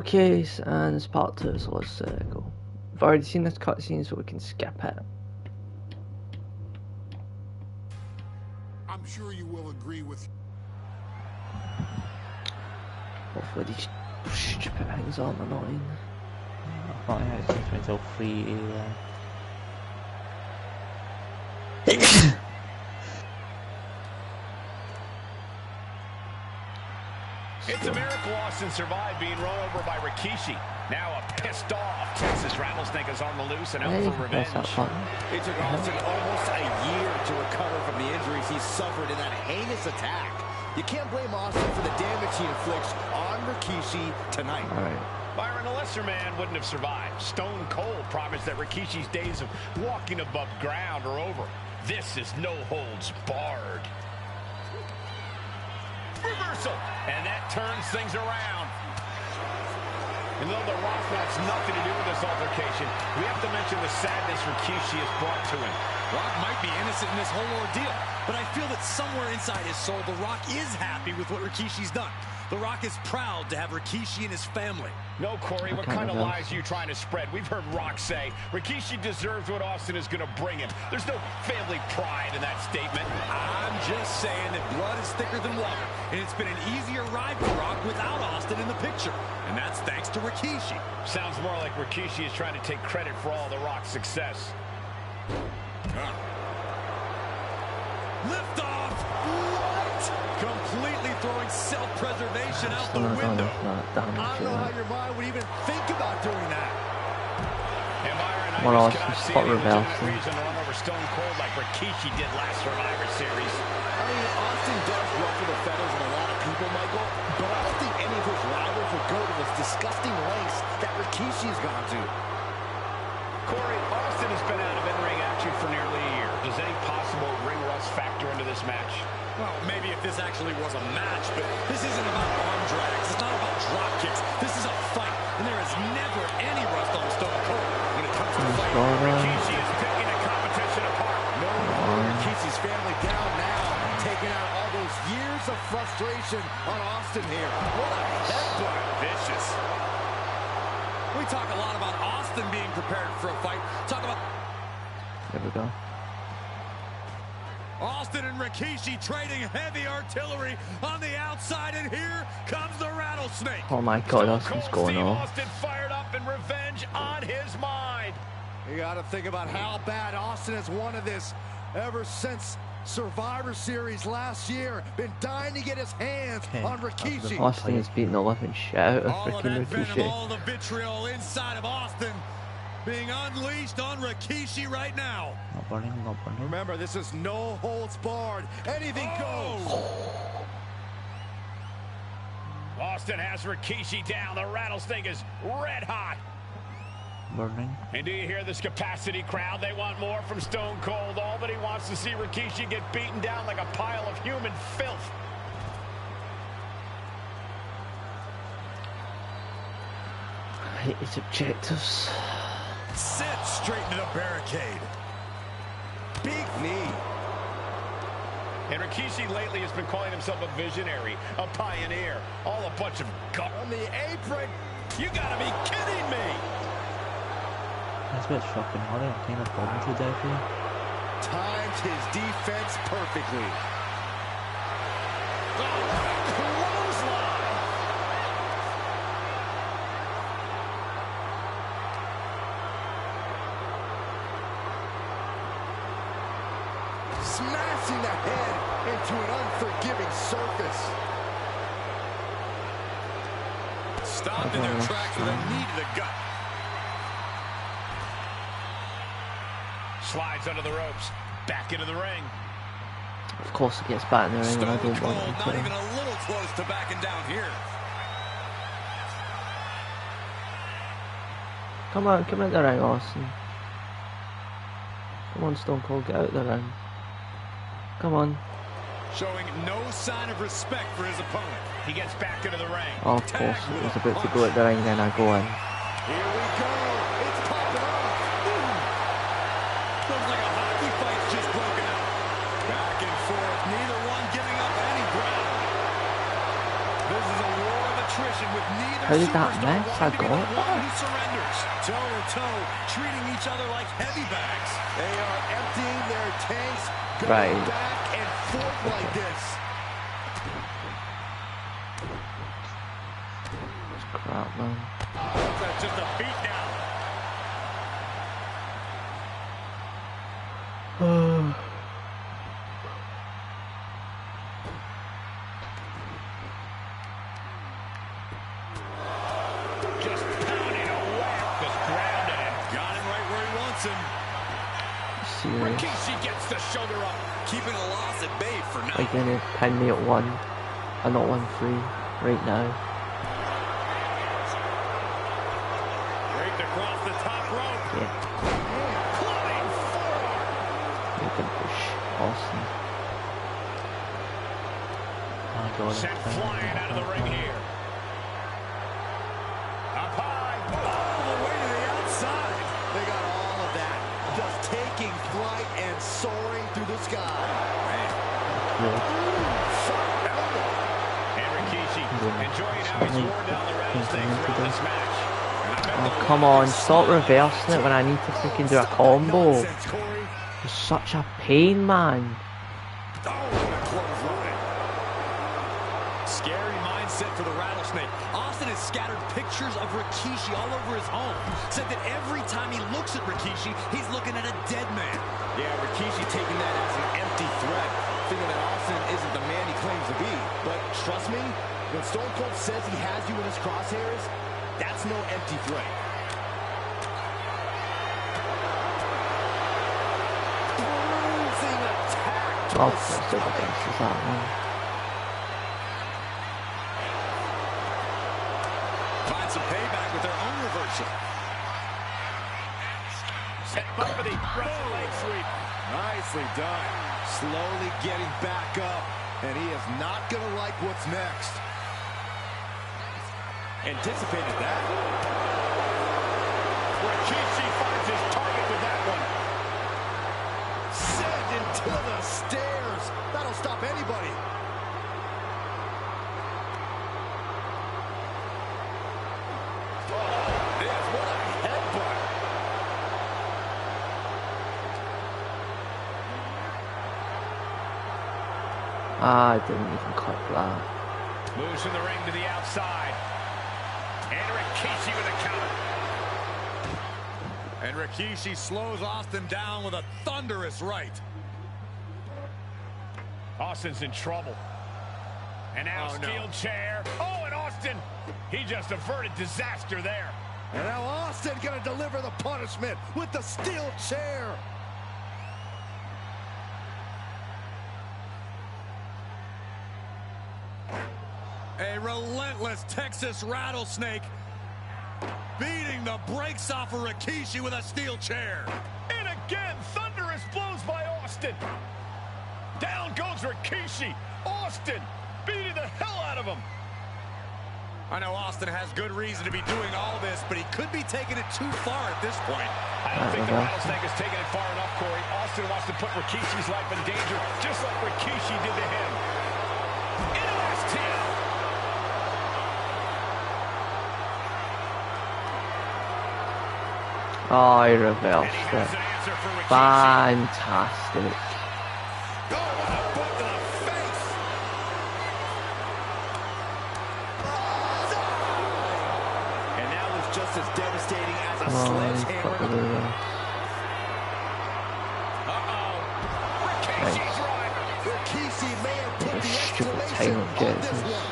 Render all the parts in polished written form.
Okay, and it's part 2, so let's go. I've already seen this cutscene, so we can skip it. I'm sure you will agree with. Hopefully these stupid things aren't annoying. I thought it was until 3 a.m. It's a miracle Austin survived being run over by Rikishi. Now a pissed off Texas Rattlesnake is on the loose and out for revenge. It took Austin almost a year to recover from the injuries he suffered in that heinous attack. You can't blame Austin for the damage he inflicts on Rikishi tonight. All right. Byron, a lesser man wouldn't have survived. Stone Cold promised that Rikishi's days of walking above ground are over. This is no holds barred. Reversal, and that turns things around. And though The Rock wants nothing to do with this altercation, we have to mention the sadness Rikishi has brought to him. Rock might be innocent in this whole ordeal, but I feel that somewhere inside his soul, The Rock is happy with what Rikishi's done. The Rock is proud to have Rikishi and his family. No, Corey, what kind of lies are you trying to spread? We've heard Rock say Rikishi deserves what Austin is going to bring him. There's no family pride in that statement. I'm just saying that blood is thicker than water, and it's been an easier ride for Rock without Austin in the picture, and that's thanks to Rikishi. Sounds more like Rikishi is trying to take credit for all The Rock's success. Lift off! What? Completely throwing self-preservation out the window. I don't know how your mind would even think about doing that. And Byron, I Well, just cannot see spot any reversal. legitimate reason to run over Stone Cold like Rikishi did last Survivor Series. I mean, Austin does ruffle the feathers of a lot of people, Michael, but I don't think any of his rivals would go to those disgusting lengths that Rikishi's gone to. Corey, Austin has been out of in-ring action for nearly a year. Does any possible ring rust factor into this match? Well, maybe if this actually was a match, but this isn't about arm drags. It's not about drop kicks. This is a fight, and there is never any rust on Stone Cold when it comes to fighting. Rikishi is picking the competition apart. No wonder Rikishi's family down now, taking out all those years of frustration on Austin here. What a headbutt. Vicious. We talk a lot about Austin being prepared for a fight. Talk about There we go. Austin and Rikishi trading heavy artillery on the outside, and here comes the Rattlesnake. Oh my god, that's what's going on. Austin fired up and revenge on his mind. You got to think about how bad Austin has wanted this ever since Survivor Series last year. Been dying to get his hands on Rikishi. Austin is beating the living shit out of All of freaking that venom, Rikishi. all the vitriol inside of Austin being unleashed on Rikishi right now. Not burning, not burning. Remember, this is no holds barred. Anything goes. Austin has Rikishi down. The Rattlesnake is red hot. Burning. And do you hear this capacity crowd? They want more from Stone Cold. All that he wants to see Rikishi get beaten down like a pile of human filth. I hate his objectives. Sent straight into the barricade. Big knee. And Rikishi lately has been calling himself a visionary, a pioneer, all a bunch of garbage. On the apron. You gotta be kidding me! That's a bit shocking. How they kind of fallen to death here. Timed his defense perfectly. Smashing the head into an unforgiving surface. Stopped in their tracks with a knee to the gut. Slides under the ropes, back into the ring. Of course he gets back in the ring and I Stone don't want Cold him not even to. a little close to backing down here. Come on, come out the ring, Austin. Come on, Stone Cold, get out the ring. Come on. Showing no sign of respect for his opponent. He gets back into the ring. Oh, of course, it was about to go at the ring, then I go in. Here we go. It's popping off. Looks like a hockey fight's just broken out. Back and forth, neither one giving up any ground. This is a war of attrition with neither How did that miss? I got One it. who surrenders, toe to toe, treating each other like heavy bags. They are emptying their tanks, going Right. back and forth like this. It's crap, man. That's just a beat down. Just pounding away. Just grounded him. Got him right where he wants him. Serious. Rikishi gets the shoulder up, keeping a loss at bay for now. Like, gonna pin me at 1 and not 1-3 right now. Raked across the top rope. Yeah. Clubbing forearm. You can push Austin. Oh my god. Sent flying out of the ring here. Up high. All the way to the outside. They got all of that. Just taking flight and soaring through the sky. And Rikishi enjoying how he's worn down the rattlesnake throughout this match. Oh, come on, stop reversing it when I need to freaking do a combo. Nonsense, Corey. It's such a pain, man. Oh, what a clothesline. Scary mindset for the rattlesnake. Austin has scattered pictures of Rikishi all over his home. Said that every time he looks at Rikishi, he's looking at a dead man. Yeah, Rikishi taking that as an empty threat, thinking that Austin isn't the man he claims to be. But trust me, when Stone Cold says he has you in his crosshairs, that's no empty threat. Bruising attack. Oh, that's over against is that one. Find some payback with their own reversal. Set him up for the Russian leg sweep. Nicely done. Slowly getting back up, and he is not going to like what's next. Anticipated that. Rikishi finds his target with that one. Sent into the stairs. That'll stop anybody. Oh, yes, what a headbutt. Ah, I didn't even clip that. Moves from the ring to the outside. And Rikishi with a counter. And Rikishi slows Austin down with a thunderous right. Austin's in trouble. And now steel chair. Oh, and Austin, he just averted disaster there. And now Austin going to deliver the punishment with the steel chair. A relentless Texas rattlesnake beating the brakes off of Rikishi with a steel chair. And again, thunderous blows by Austin. Down goes Rikishi. Austin beating the hell out of him. I know Austin has good reason to be doing all this, but he could be taking it too far at this point. I don't think the rattlesnake has taken it far enough, Corey. Austin wants to put Rikishi's life in danger, just like Rikishi did to him. Into STL. Oh, I And he reversed has it. an answer for Rikishi. Fantastic. Oh, what a boot to the face. And that was just as devastating as a Come on, sledgehammer. fuck with it. Uh-oh. Rikishi's right. Rikishi may have put the Stupid exclamation title on gets this us. one.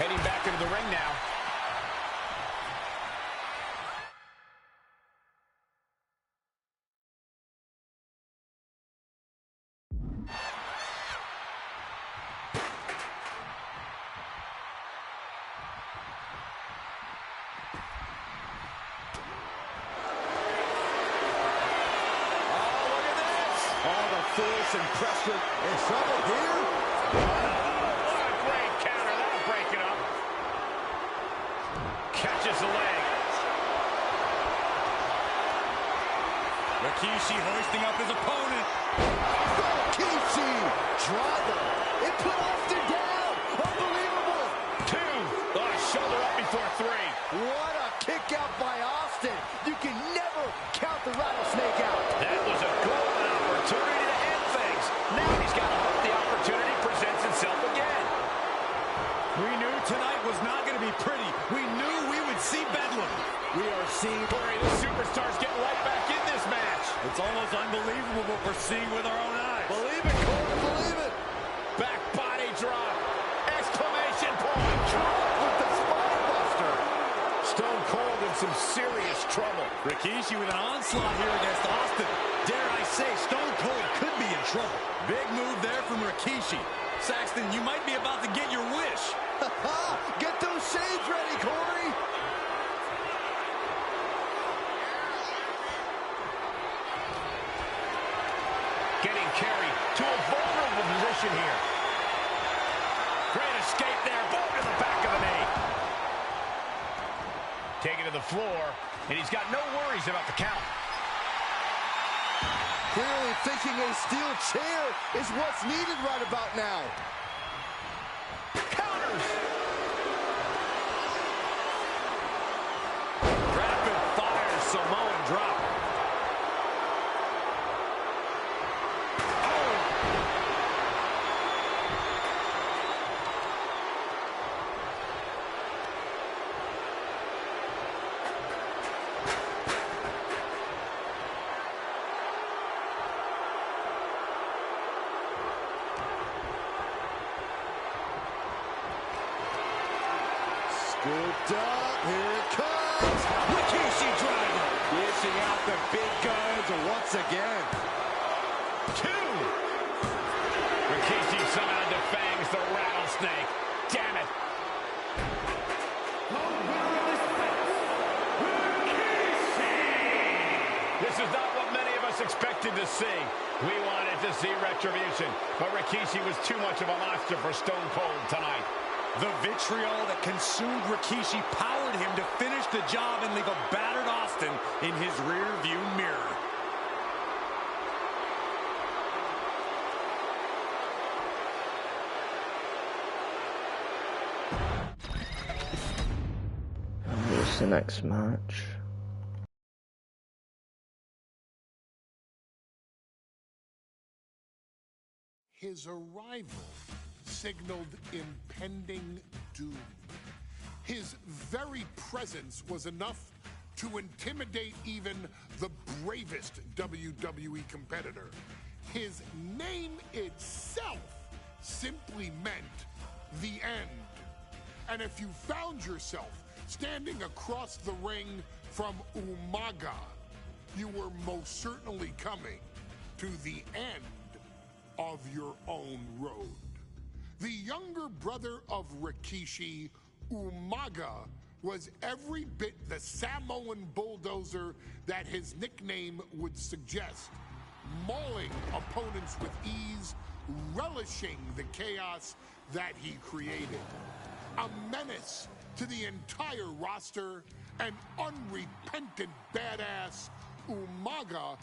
Heading back into the ring now. All the force and pressure. Is trouble here? What a great counter. That'll break it up. Catches the leg. Rikishi hoisting up his opponent. Rikishi. Trouble. It put Austin down. Unbelievable. 2. Oh, shoulder up before 3. What a kick out by Austin. You can never count the rattlesnake out. That was a golden opportunity to end things. Now he's got to hope the opportunity presents itself again. We knew tonight was not going to be pretty. We knew we would see bedlam. We are seeing... Corey, the superstars getting right back in this match. It's almost unbelievable what we're seeing with our own eyes. Believe it, Corey, believe it. Back body drop. Exclamation point. Drop with the spine buster. Stone Cold in some serious trouble. Rikishi with an onslaught here against Austin. Dare I say, Stone Cold could be in trouble. Big move there from Rikishi. Saxton, you might be about to get your wish. Get those shades ready, Corey. Getting carried to a vulnerable position here. Great escape there. Boom to the back of the knee. Taken to the floor, and he's got no worries about the count. Clearly thinking a steel chair is what's needed right about now. Counters. Rapid fire Samoan drop. Scooped up, here it comes. Rikishi driver. Dishing out the big guns once again. 2. Rikishi somehow defangs the rattlesnake. Damn it. This is not what many of us expected to see. We wanted to see retribution, but Rikishi was too much of a monster for Stone Cold tonight. The vitriol that consumed Rikishi powered him to finish the job and leave a battered Austin in his rear-view mirror. What's the next match? His arrival signaled impending doom. His very presence was enough to intimidate even the bravest WWE competitor. His name itself simply meant the end. And if you found yourself standing across the ring from Umaga, you were most certainly coming to the end of your own road. The younger brother of Rikishi, Umaga, was every bit the Samoan bulldozer that his nickname would suggest, mauling opponents with ease, relishing the chaos that he created. A menace to the entire roster, an unrepentant badass, Umaga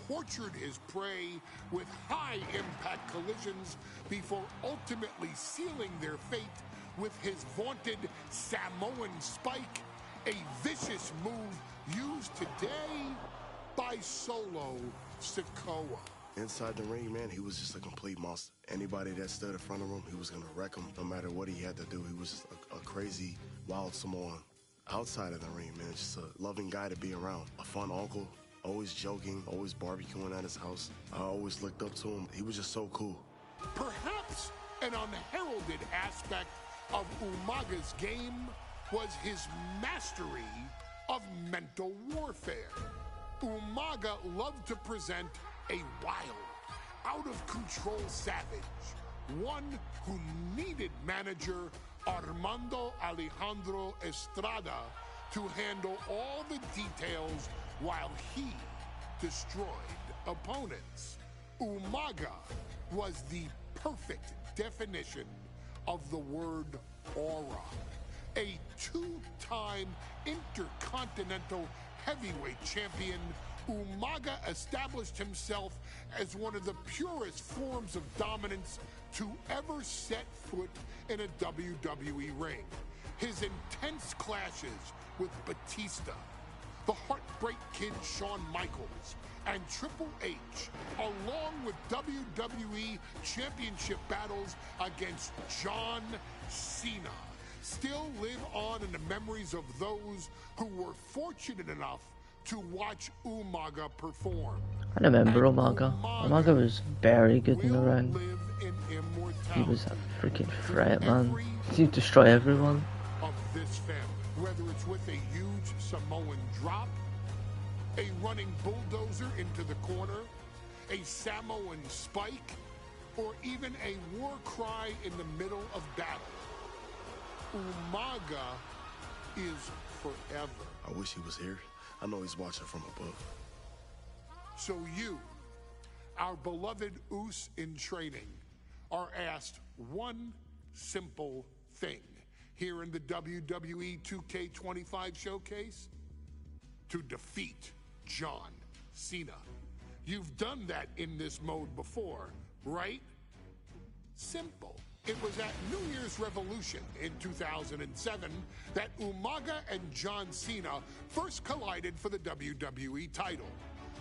tortured his prey with high-impact collisions before ultimately sealing their fate with his vaunted Samoan spike, a vicious move used today by Solo Sikoa. Inside the ring, man, he was just a complete monster. Anybody that stood in front of him, he was going to wreck him no matter what he had to do. He was just a crazy, wild Samoan. Outside of the ring, man, just a loving guy to be around. A fun uncle. Always joking, always barbecuing at his house. I always looked up to him. He was just so cool. Perhaps an unheralded aspect of Umaga's game was his mastery of mental warfare. Umaga loved to present a wild, out-of-control savage, one who needed manager Armando Alejandro Estrada to handle all the details while he destroyed opponents. Umaga was the perfect definition of the word aura. A two-time intercontinental heavyweight champion, Umaga established himself as one of the purest forms of dominance to ever set foot in a WWE ring. His intense clashes with Batista, the Heartbreak Kid Shawn Michaels, and Triple H, along with WWE Championship battles against John Cena, still live on in the memories of those who were fortunate enough to watch Umaga perform. I remember Umaga. Umaga was very good in the ring. He was a freaking threat, man. He'd destroy everyone. Of this family, whether it's with a huge Samoan drop, a running bulldozer into the corner, a Samoan spike, or even a war cry in the middle of battle, Umaga is forever. I wish he was here. I know he's watching from above. So you, our beloved Us in training, are asked one simple thing here in the WWE 2K25 showcase: to defeat John Cena. You've done that in this mode before, right? Simple. It was at New Year's Revolution in 2007 that Umaga and John Cena first collided for the WWE title.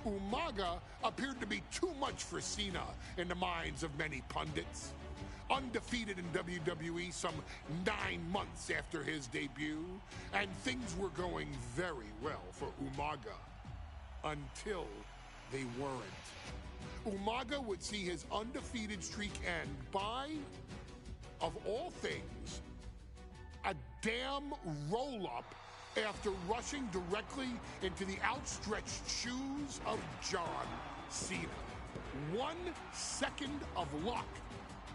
Umaga appeared to be too much for Cena in the minds of many pundits. Undefeated in WWE some 9 months after his debut, and things were going very well for Umaga. Until they weren't. Umaga would see his undefeated streak end by, of all things, a damn roll-up after rushing directly into the outstretched shoes of John Cena. 1 second of luck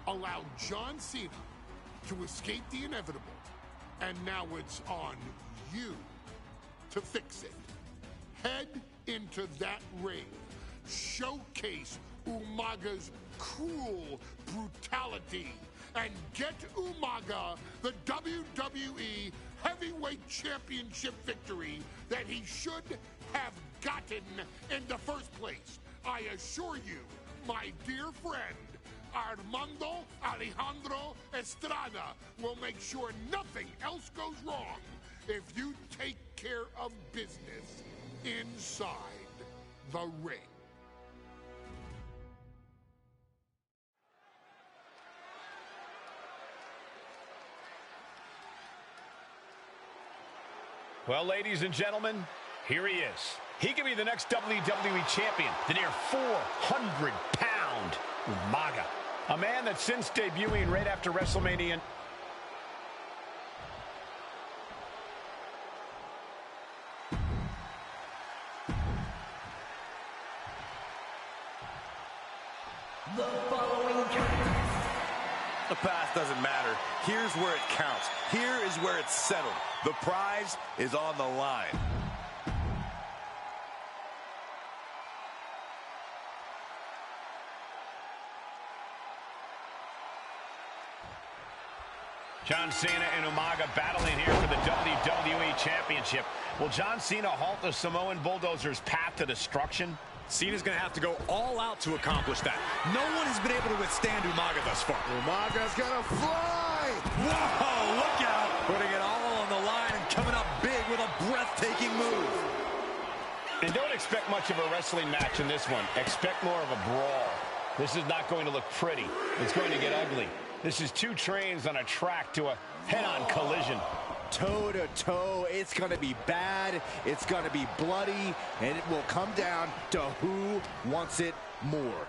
allowed John Cena to escape the inevitable, and now it's on you to fix it. Head into that ring. Showcase Umaga's cruel brutality and get Umaga the WWE Heavyweight Championship victory that he should have gotten in the first place. I assure you, my dear friend, Armando Alejandro Estrada will make sure nothing else goes wrong if you take care of business inside the ring. Well, ladies and gentlemen, here he is. He could be the next WWE champion, the near 400-pound Umaga. A man that since debuting right after WrestleMania... The past doesn't matter. Here's where it counts. Here is where it's settled. The prize is on the line. John Cena and Umaga battling here for the WWE Championship. Will John Cena halt the Samoan Bulldozer's path to destruction? Cena's going to have to go all out to accomplish that. No one has been able to withstand Umaga thus far. Umaga's gonna fly! Whoa, look out! Putting it all on the line and coming up big with a breathtaking move. And don't expect much of a wrestling match in this one. Expect more of a brawl. This is not going to look pretty. It's going to get ugly. This is 2 trains on a track to a head-on collision. Toe-to-toe, it's gonna be bad, it's gonna be bloody, and it will come down to who wants it more.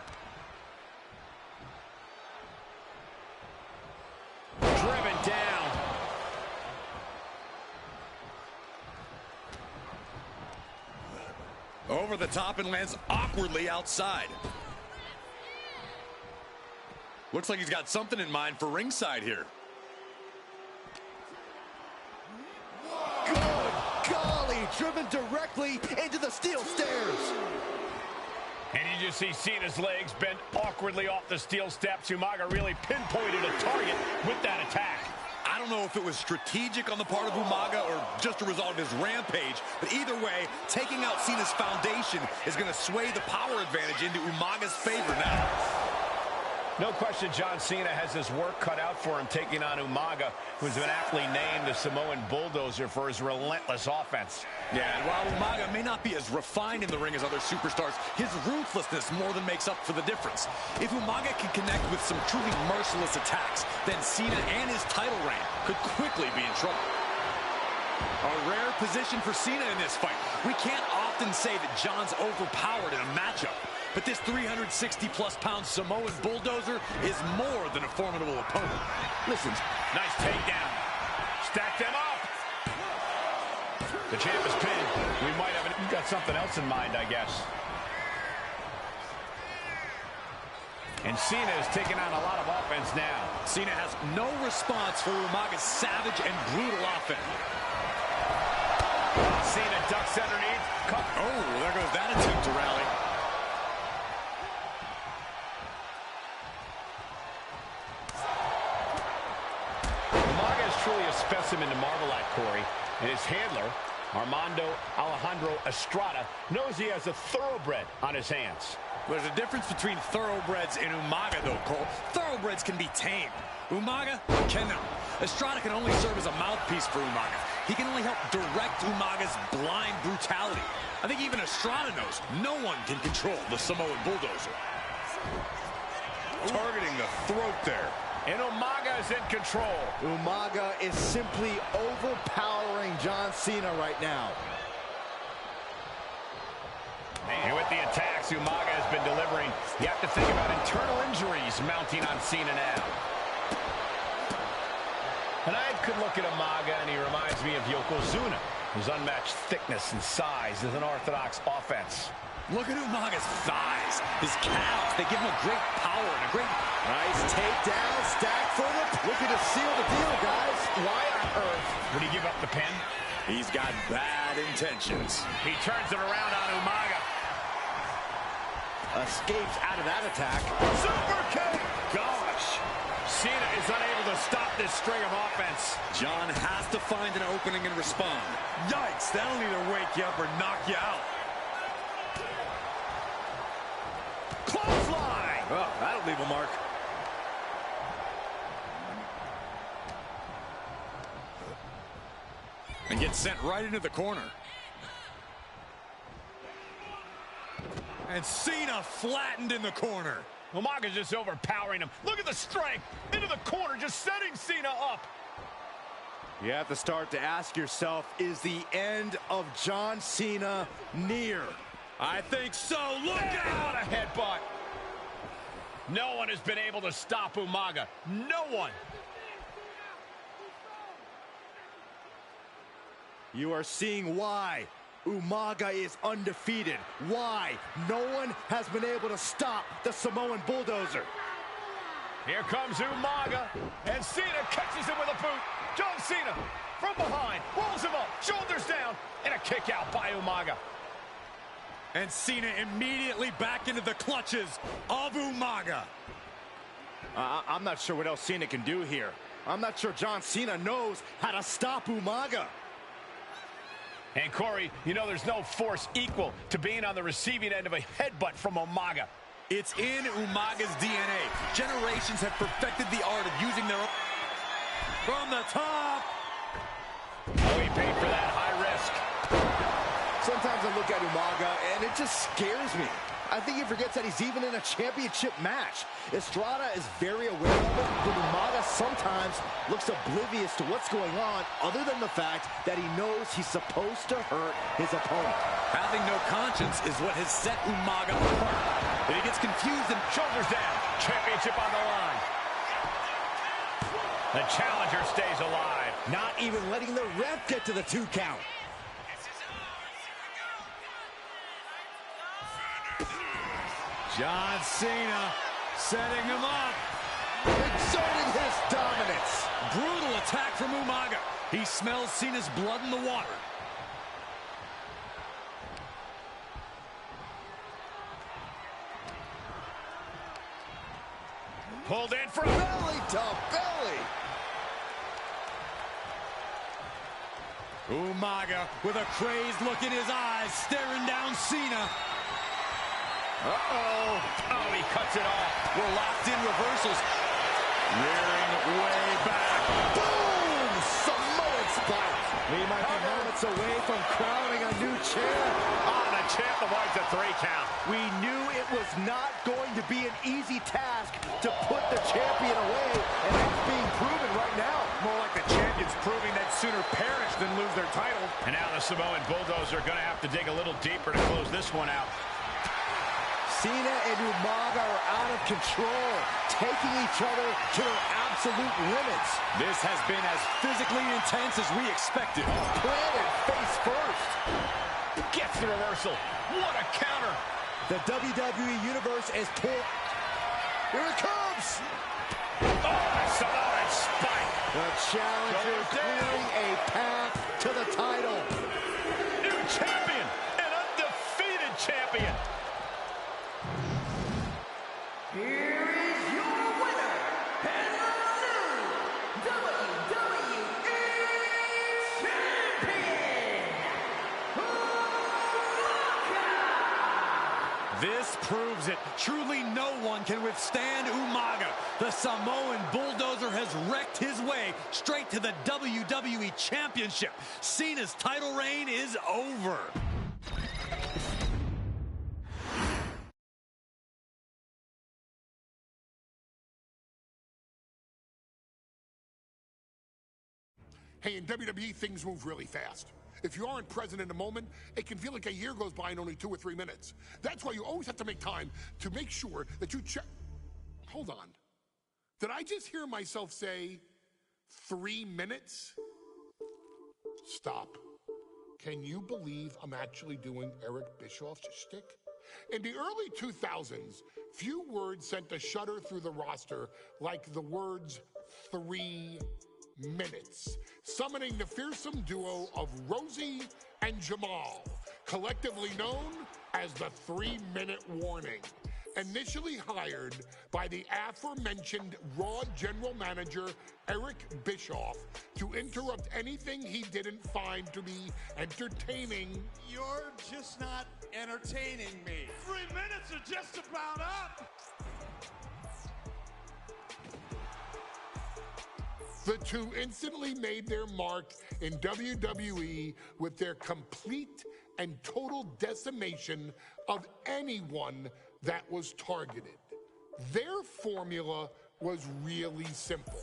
Driven down. Over the top and lands awkwardly outside. Looks like he's got something in mind for ringside here. Good golly, driven directly into the steel stairs. And you just see Cena's legs bend awkwardly off the steel steps. Umaga really pinpointed a target with that attack. I don't know if it was strategic on the part of Umaga or just a result of his rampage, but either way, taking out Cena's foundation is going to sway the power advantage into Umaga's favor now. No question John Cena has his work cut out for him taking on Umaga, who's been aptly named the Samoan Bulldozer for his relentless offense. Yeah, and while Umaga may not be as refined in the ring as other superstars, his ruthlessness more than makes up for the difference. If Umaga can connect with some truly merciless attacks, then Cena and his title reign could quickly be in trouble. A rare position for Cena in this fight. We can't often say that John's overpowered in a matchup, but this 360-plus pound Samoan Bulldozer is more than a formidable opponent. Listen, nice takedown. Stack them up. The champ is pinned. We might have you've got something else in mind, I guess. And Cena is taking on a lot of offense now. Cena has no response for Umaga's savage and brutal offense. Cena ducks underneath. Oh, there goes that attempt to rally. Umaga is truly a specimen to marvel at, Corey. And his handler, Armando Alejandro Estrada, knows he has a thoroughbred on his hands. There's a difference between thoroughbreds and Umaga, though, Cole. Thoroughbreds can be tamed. Umaga cannot. Estrada can only serve as a mouthpiece for Umaga. He can only help direct Umaga's blind brutality. I think even Estrada knows no one can control the Samoan Bulldozer. Targeting the throat there. And Umaga is in control. Umaga is simply overpowering John Cena right now. And with the attacks Umaga has been delivering, you have to think about internal injuries mounting on Cena now. And I could look at Umaga and he reminds me of Yokozuna, whose unmatched thickness and size is an orthodox offense. Look at Umaga's thighs, his calves. They give him a great power and a great... Nice takedown, stack for the... Looking to seal the deal, guys. Why on earth would he give up the pin? He's got bad intentions. He turns it around on Umaga. Escapes out of that attack. Super kick! Gosh! Cena is unable to stop this string of offense. John has to find an opening and respond. Yikes, that'll either wake you up or knock you out. Clothesline! Oh, that'll leave a mark. And gets sent right into the corner. And Cena flattened in the corner. Umaga's just overpowering him. Look at the strength. Into the corner, just setting Cena up. You have to start to ask yourself, is the end of John Cena near? I think so. Look out! What a headbutt. No one has been able to stop Umaga. No one. You are seeing why Umaga is undefeated. Why no one has been able to stop the Samoan Bulldozer. Here comes Umaga, and Cena catches him with a boot. John Cena from behind, rolls him up, shoulders down, and a kick out by Umaga. And Cena immediately back into the clutches of Umaga. I'm not sure what else Cena can do here. I'm not sure John Cena knows how to stop Umaga. And Corey, you know there's no force equal to being on the receiving end of a headbutt from Umaga. It's in Umaga's DNA. Generations have perfected the art of using their own... From the top! Oh, he paid for that high risk. Sometimes I look at Umaga and it just scares me. I think he forgets that he's even in a championship match. Estrada is very aware of it, but Umaga sometimes looks oblivious to what's going on, other than the fact that he knows he's supposed to hurt his opponent. Having no conscience is what has set Umaga apart. But he gets confused and shoulders down. Championship on the line. The challenger stays alive. Not even letting the ref get to the 2 count. John Cena setting him up. Exerting his dominance. Brutal attack from Umaga. He smells Cena's blood in the water. Pulled in for belly to belly. Umaga with a crazed look in his eyes, staring down Cena. Uh-oh. Oh, he cuts it off. We're locked in reversals. Rearing way back. Boom! Samoan spike. We might be moments away from crowning a new champ. Oh, the champ avoids a 3 count. We knew it was not going to be an easy task to put the champion away, and that's being proven right now. More like the champions proving that sooner perish than lose their title. And now the Samoan Bulldozer are going to have to dig a little deeper to close this one out. Cena and Umaga are out of control, taking each other to their absolute limits. This has been as physically intense as we expected. Planted face first. Gets the reversal. What a counter. The WWE Universe is pulled. Here it comes. Oh, Samoan spike. The challenger clearing a path to the title. New champion, an undefeated champion. Here is your winner, and the new WWE Champion, Umaga! This proves it. Truly no one can withstand Umaga. The Samoan Bulldozer has wrecked his way straight to the WWE Championship. Cena's title reign is over. Hey, in WWE, things move really fast. If you aren't present in the moment, it can feel like a year goes by in only 2 or 3 minutes. That's why you always have to make time to make sure that you check. Hold on. Did I just hear myself say 3 minutes? Stop. Can you believe I'm actually doing Eric Bischoff's shtick? In the early 2000s, few words sent a shudder through the roster like the words 3 minutes, summoning the fearsome duo of Rosie and Jamal, collectively known as the 3-Minute Warning. Initially hired by the aforementioned Raw General Manager Eric Bischoff to interrupt anything he didn't find to be entertaining. You're just not entertaining me. 3 minutes are just about up. The two instantly made their mark in WWE with their complete and total decimation of anyone that was targeted. Their formula was really simple.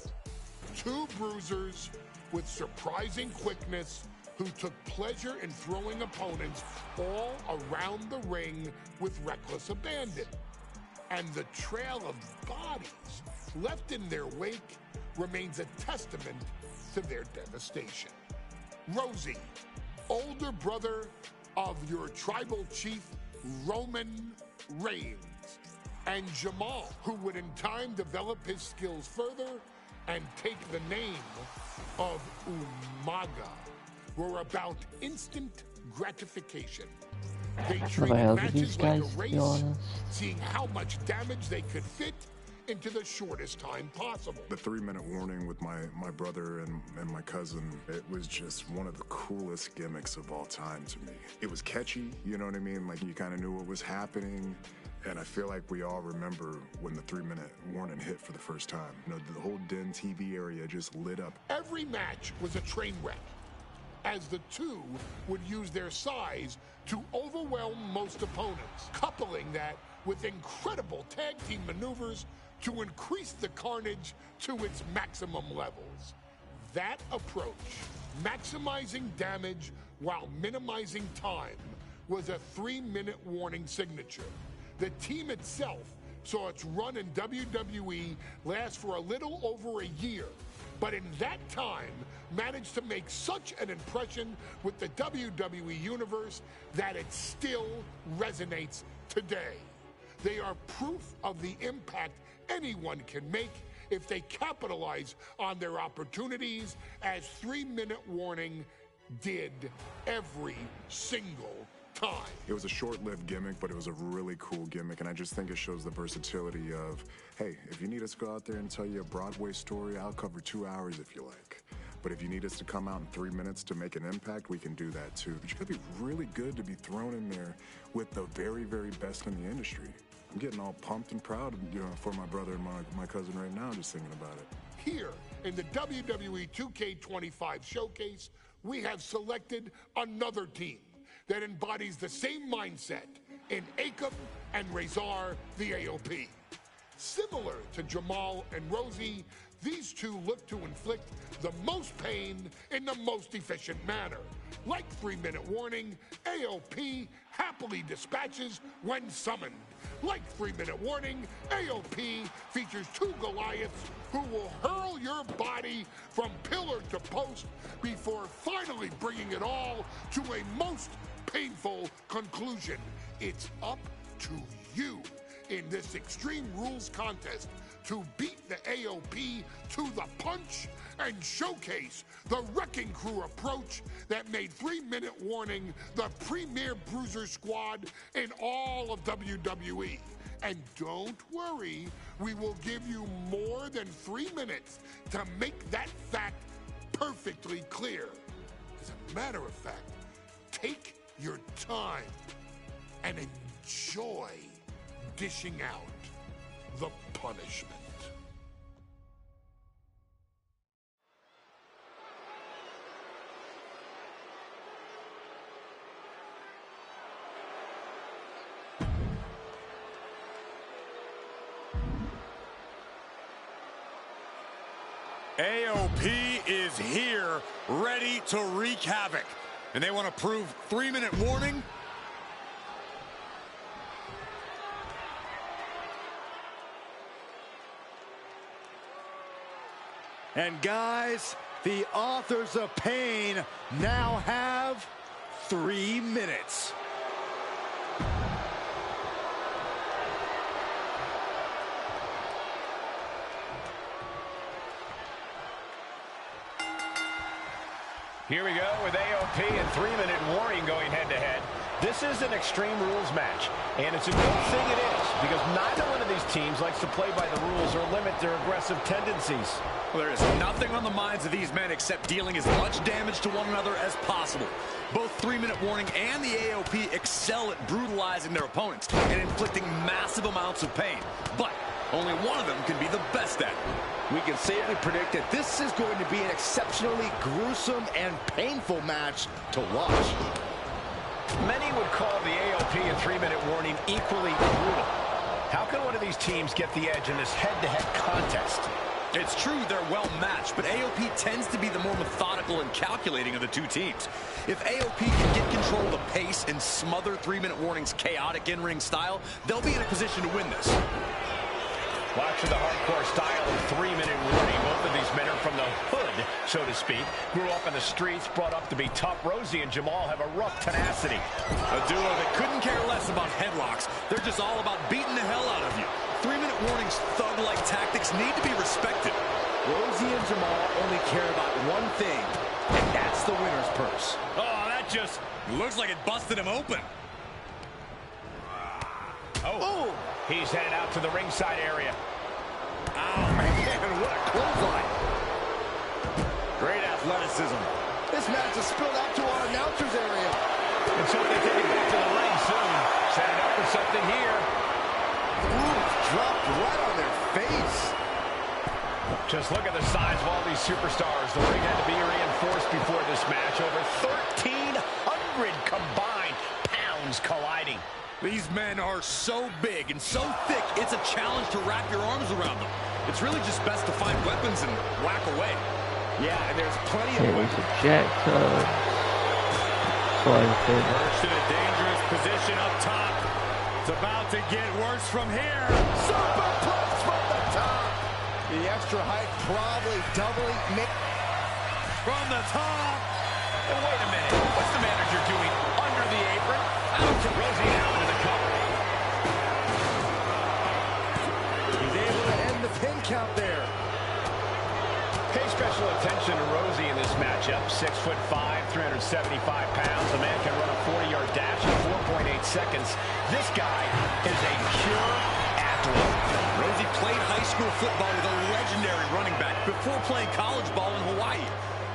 2 bruisers with surprising quickness who took pleasure in throwing opponents all around the ring with reckless abandon. And the trail of bodies left in their wake remains a testament to their devastation. Rosie, older brother of your tribal chief, Roman Reigns, and Jamal, who would in time develop his skills further and take the name of Umaga, were about instant gratification. They treated matches like a race, seeing how much damage they could fit into the shortest time possible. The 3-minute warning with my brother and my cousin, it was just one of the coolest gimmicks of all time to me. It was catchy, you know what I mean? Like, you kind of knew what was happening. And I feel like we all remember when the 3-minute warning hit for the first time. You know, the whole Den TV area just lit up. Every match was a train wreck, as the two would use their size to overwhelm most opponents, coupling that with incredible tag team maneuvers to increase the carnage to its maximum levels. That approach, maximizing damage while minimizing time, was a 3-minute warning signature. The team itself saw its run in WWE last for a little over a year, but in that time managed to make such an impression with the WWE Universe that it still resonates today. They are proof of the impact anyone can make if they capitalize on their opportunities, as 3-minute warning did every single time. It was a short-lived gimmick, but it was a really cool gimmick, and I just think it shows the versatility of, hey, if you need us to go out there and tell you a Broadway story, I'll cover 2 hours if you like. But if you need us to come out in 3 minutes to make an impact, we can do that too. But you gotta be really good to be thrown in there with the very, very best in the industry. I'm getting all pumped and proud, for my brother and my cousin right now, just thinking about it. Here in the WWE 2K25 showcase, we have selected another team that embodies the same mindset in Akam and Razor, the AOP. Similar to Jamal and Rosie, these two look to inflict the most pain in the most efficient manner. Like 3-minute warning, AOP happily dispatches when summoned. Like 3-minute warning, AOP features two Goliaths who will hurl your body from pillar to post before finally bringing it all to a most painful conclusion. It's up to you in this Extreme Rules contest to beat the AOP to the punch and showcase the Wrecking Crew approach that made 3-minute warning the premier bruiser squad in all of WWE. And don't worry, we will give you more than 3 minutes to make that fact perfectly clear. As a matter of fact, take your time and enjoy dishing out the punishment. AOP is here, ready to wreak havoc. And they want to prove 3-minute warning. And guys, the authors of pain now have 3 minutes. Here we go with AOP and 3-minute warning going head-to-head. This is an Extreme Rules match, and it's a good thing it is, because neither one of these teams likes to play by the rules or limit their aggressive tendencies. Well, there is nothing on the minds of these men except dealing as much damage to one another as possible. Both 3-minute warning and the AOP excel at brutalizing their opponents and inflicting massive amounts of pain. But only one of them can be the best at it. We can safely predict that this is going to be an exceptionally gruesome and painful match to watch. Many would call the AOP and 3-minute warning equally brutal. How can one of these teams get the edge in this head-to-head contest? It's true they're well matched, but AOP tends to be the more methodical and calculating of the two teams. If AOP can get control of the pace and smother 3-minute warning's chaotic in-ring style, they'll be in a position to win this. Watching the hardcore style of 3-minute warning. Both of these men are from the hood, so to speak. Grew up in the streets, brought up to be tough. Rosie and Jamal have a rough tenacity. A duo that couldn't care less about headlocks. They're just all about beating the hell out of you. 3-minute warning's thug-like tactics need to be respected. Rosie and Jamal only care about one thing, and that's the winner's purse. Oh, that just looks like it busted him open. Oh, he's headed out to the ringside area. Oh, man, what a clothesline. Great athleticism. This match has spilled out to our announcer's area. Let's hope they take it back to the ring soon. Setting up for something here. Ooh, dropped right on their face. Just look at the size of all these superstars. The ring had to be reinforced before this match. Over 1,300 combined pounds colliding. These men are so big and so thick, it's a challenge to wrap your arms around them. It's really just best to find weapons and whack away. Yeah, and there's plenty It of was a jacked up slide thing. Perched in a dangerous position up top. It's about to get worse from here. Superplex from the top. The extra height probably doubling. From the top. And wait a minute. What's the manager doing under the apron? Out to Rosie now into the cover. He's able to end the pin count there. Pay special attention to Rosie in this matchup. 6'5", 375 pounds. A man can run a 40-yard dash in 4.8 seconds. This guy is a pure athlete. Rosie played high school football with a legendary running back before playing college ball in Hawaii.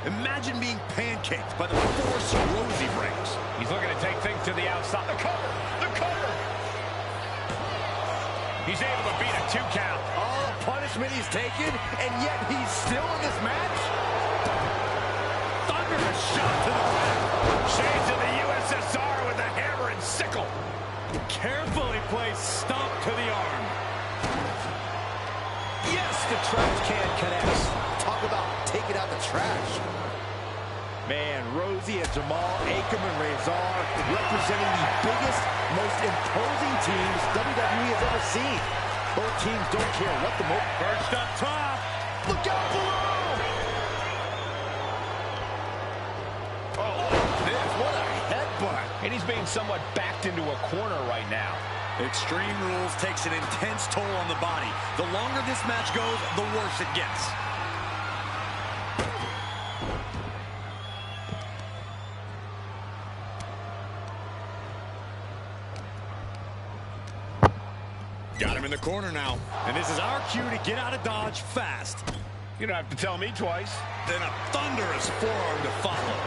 Imagine being pancaked by the force Rosie brings. He's looking to take things to the outside. The cover! The cover! He's able to beat a 2 count. All the punishment he's taken, and yet he's still in this match? Thunderous shot to the back. Shades of the USSR with a hammer and sickle. Carefully placed stomp to the arm. Yes, the trash can connects. Talk about taking out the trash. Man, Rosie and Jamal, Akam and Razor representing the biggest, most imposing teams WWE has ever seen. Both teams don't care what the most. Perched up top. Look out below! Oh, this, What a headbutt. and he's being somewhat backed into a corner right now. Extreme Rules takes an intense toll on the body. The longer this match goes, the worse it gets. Got him in the corner now. And this is our cue to get out of Dodge fast. You don't have to tell me twice. Then a thunderous forearm to follow.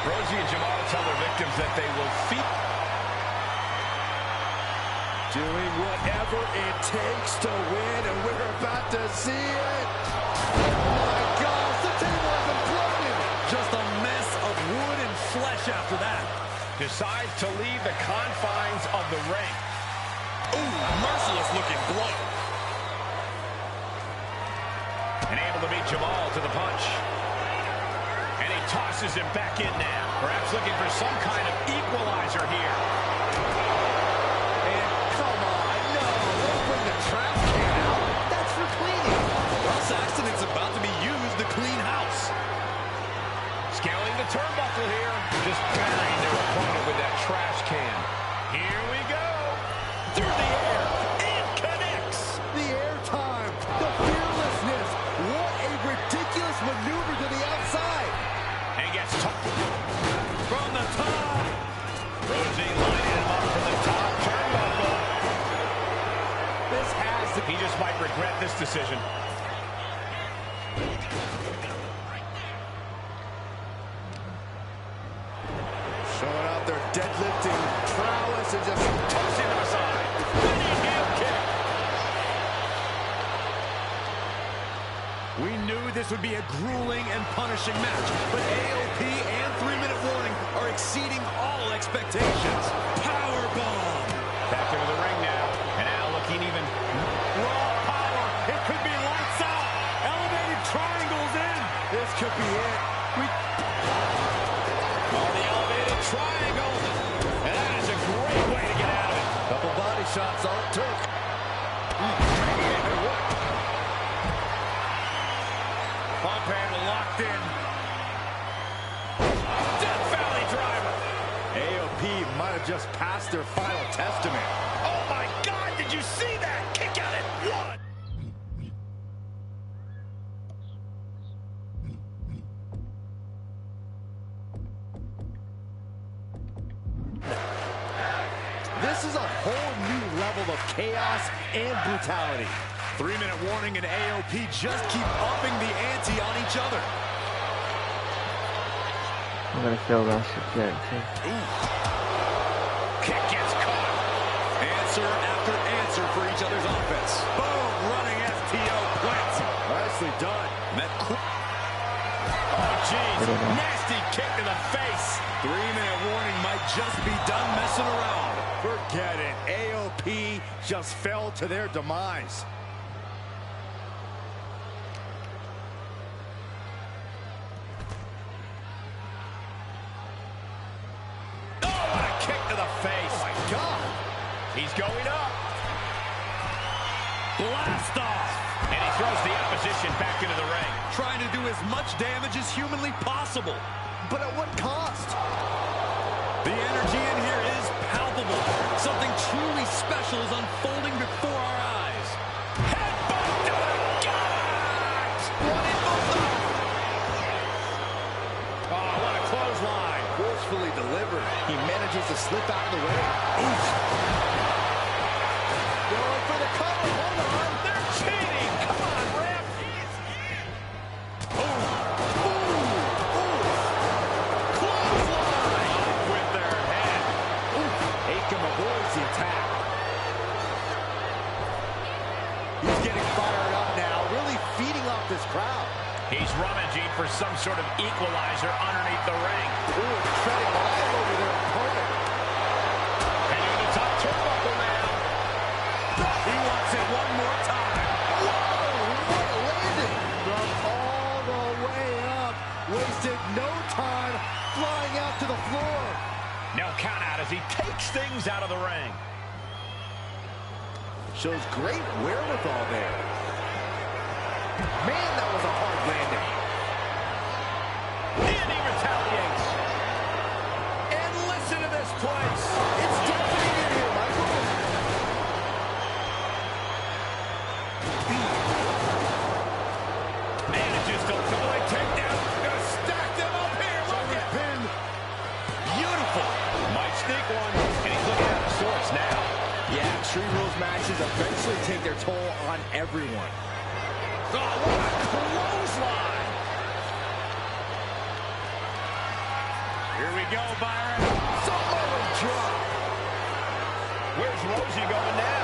Rosie and Jamal tell their victims that they will feed. Doing whatever it takes to win, and we're about to see it. Oh my gosh, the table has imploded. Just a mess of wood and flesh after that. Decides to leave the confines of the ring. Ooh, merciless looking blow. And able to beat Jamal to the punch. And he tosses him back in now. Perhaps looking for some kind of equalizer here. And come on, no, don't bring the trash can out. That's for cleaning. Well, Saxton, it's about to be used to clean house. Scaling the turnbuckle here. Just burying their opponent with that trash can. Here we go. Through the air. It connects. The airtime, the fearlessness. What a ridiculous maneuver to the outside. And gets tough. From the top. Rosie lining him up from the top turnbuckle. This has to He just might regret this decision. showing out their deadlifting prowess and just Tossing him aside. Running heel kick. We knew this would be a grueling and punishing match, but AOP and 3-minute warning are exceeding all expectations. Powerbomb. Back into the ring now. And now looking even Raw power. It could be lights out. Elevated triangles in. this could be it. on the elevated triangle. And that is a great way to get out of it. Couple body shots, all it took. Pump handle locked in. Death Valley driver. AOP might have just passed their final testament. Oh my God, did you see that? Kick out at one. This is a whole new level of chaos and brutality. 3-minute warning and AOP just keep upping the ante on each other. I'm gonna feel that security. Kick gets caught. Answer after answer for each other's offense. Boom, running FTO plants him. Nicely done. Met quick. Oh, jeez. Nasty kick to the face. 3-minute warning might just be done messing around. Forget it. AOP just fell to their demise. Oh, what a kick to the face. Oh my God. He's going up. Blast off. And he throws the opposition back into the ring. Trying to do as much damage as humanly possible. But at what cost? The energy in here is palpable. Something truly special is unfolding before our eyes. Headbutt to the gut. What in the... Oh, what a clothesline. Forcefully delivered. He manages to slip out of the way. Oof. Going for the cover. Hold on. They're cheating. Come on, ref. Boom. for some sort of equalizer underneath the ring. Ooh, treading all over their opponent. Heading to the top turnbuckle now. He wants it one more time. Whoa, what a landing. From all the way up. Wasted no time flying out to the floor. No count out as he takes things out of the ring. Shows great wherewithal there. Man, that was a hard landing. And he retaliates. And listen to this place. It's deafening in here, Michael. Man, it just don't feel like takedown. Gonna stack them up here. Look at Pin. beautiful. Might sneak one, and he's looking out of sorts now. Yeah, Extreme Rules matches eventually take their toll on everyone. Oh, what a clothesline. Here we go, Byron. Samoa drop. Where's Rosie going now?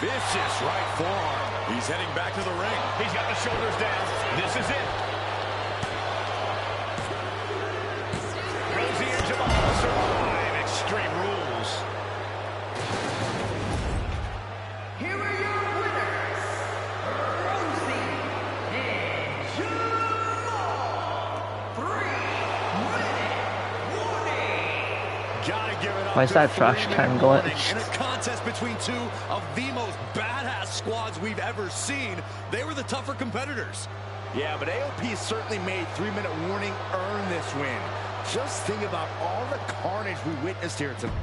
Vicious right forearm. He's heading back to the ring. He's got the shoulders down. This is it. Rosie and Jamal survive Extreme Rules. Here are your winners, Rosie and Jamal. 3-minute warning. Gotta give it up. Why is to that a trash 3-minute can warning. glitched? In a contest between two of the most badass squads we've ever seen, they were the tougher competitors. Yeah, but AOP certainly made 3-minute warning earn this win. Just think about all the carnage we witnessed here tonight.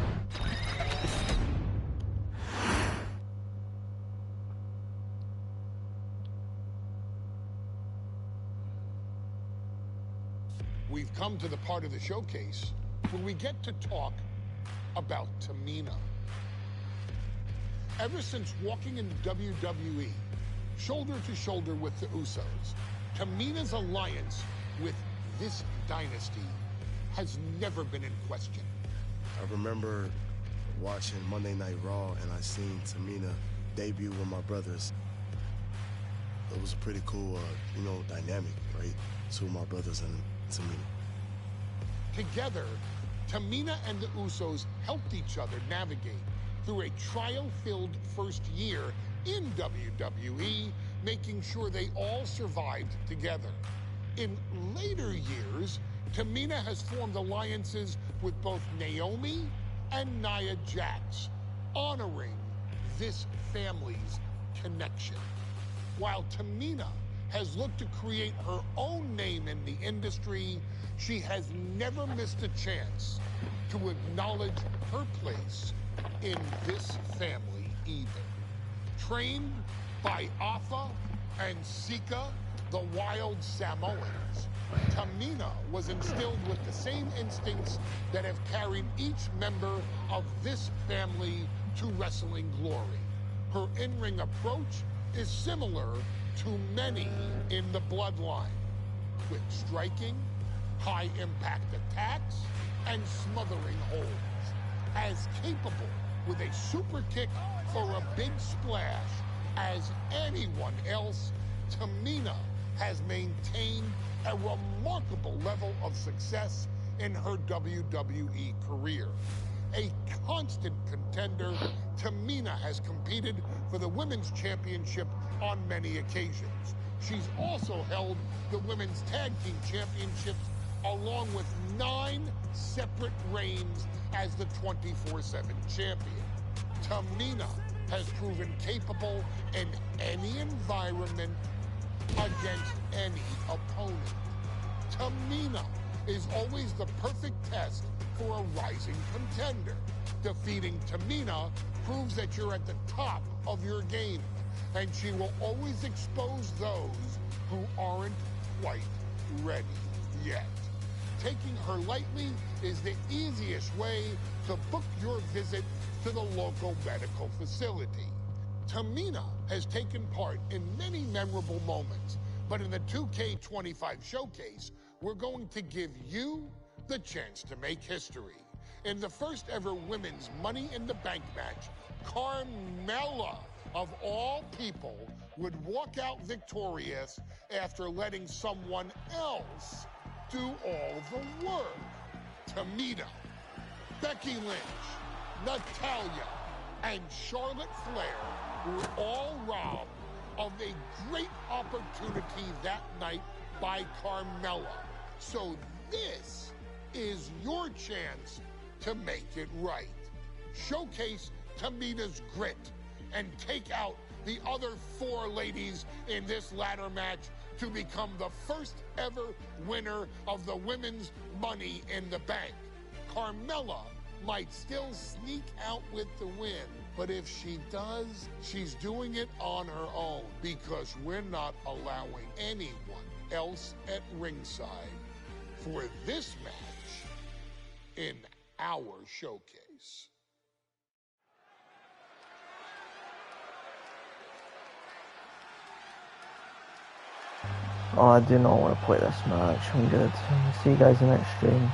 We've come to the part of the showcase where we get to talk about Tamina. Ever since walking in WWE, shoulder to shoulder with the Usos, Tamina's alliance with this dynasty has never been in question. I remember watching Monday Night Raw and I seen Tamina debut with my brothers. It was a pretty cool, dynamic, right? Two of my brothers and Tamina. Together, Tamina and the Usos helped each other navigate through a trial-filled first year in WWE, making sure they all survived together. In later years, Tamina has formed alliances with both Naomi and Nia Jax, honoring this family's connection. While Tamina has looked to create her own name in the industry, she has never missed a chance to acknowledge her place in this family either. Trained by Afa and Sika, the wild Samoans, Tamina was instilled with the same instincts that have carried each member of this family to wrestling glory. Her in-ring approach is similar to many in the bloodline, quick striking, high-impact attacks, and smothering holds. As capable with a super kick for a big splash as anyone else, Tamina has maintained a remarkable level of success in her WWE career. A constant contender, Tamina has competed for the Women's Championship on many occasions. She's also held the Women's Tag Team Championships along with 9 separate reigns as the 24/7 champion. Tamina has proven capable in any environment against any opponent. Tamina is always the perfect test for a rising contender. Defeating Tamina proves that you're at the top of your game, and she will always expose those who aren't quite ready yet. Taking her lightly is the easiest way to book your visit to the local medical facility. Tamina has taken part in many memorable moments, but in the 2K25 showcase, we're going to give you the chance to make history. In the first ever women's Money in the Bank match, Carmella, of all people, would walk out victorious after letting someone else do all the work. Tamina, Becky Lynch, Natalya, and Charlotte Flair were all robbed of a great opportunity that night by Carmella. So this is your chance to make it right. Showcase Tamina's grit and take out the other 4 ladies in this ladder match to become the first ever winner of the Women's Money in the Bank. Carmella might still sneak out with the win, but if she does, she's doing it on her own because we're not allowing anyone else at ringside for this match in our showcase. Oh, I do not want to play this match. I'm good. See you guys in the next stream.